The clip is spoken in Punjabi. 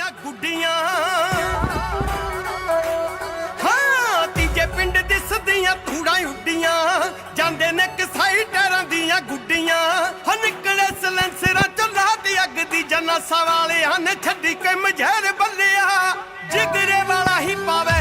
ਦੀਆਂ ਗੁੱਡੀਆਂ ਹਾਂ ਤੀਜੇ ਪਿੰਡ ਦਿਸਦੀਆਂ ਧੂੜਾਂ ਉੱਡੀਆਂ ਜਾਂਦੇ ਨੇ ਕਸਾਈ ਟਾਇਰਾਂ ਦੀਆਂ ਗੁੱਡੀਆਂ ਹਾਂ ਨਿਕਲੇ ਸਲੈਂਸਰਾਂ ਚੋਂ ਲਾਤੀ ਅੱਗ ਦੀ ਜਨਾਸਾ ਵਾਲਿਆਂ ਨੇ ਛੱਡੀ ਕੇ ਮਝੈਰ ਬੱਲਿਆ ਜਿਗਰੇ ਵਾਲਾ ਹੀ ਪਾਵੇ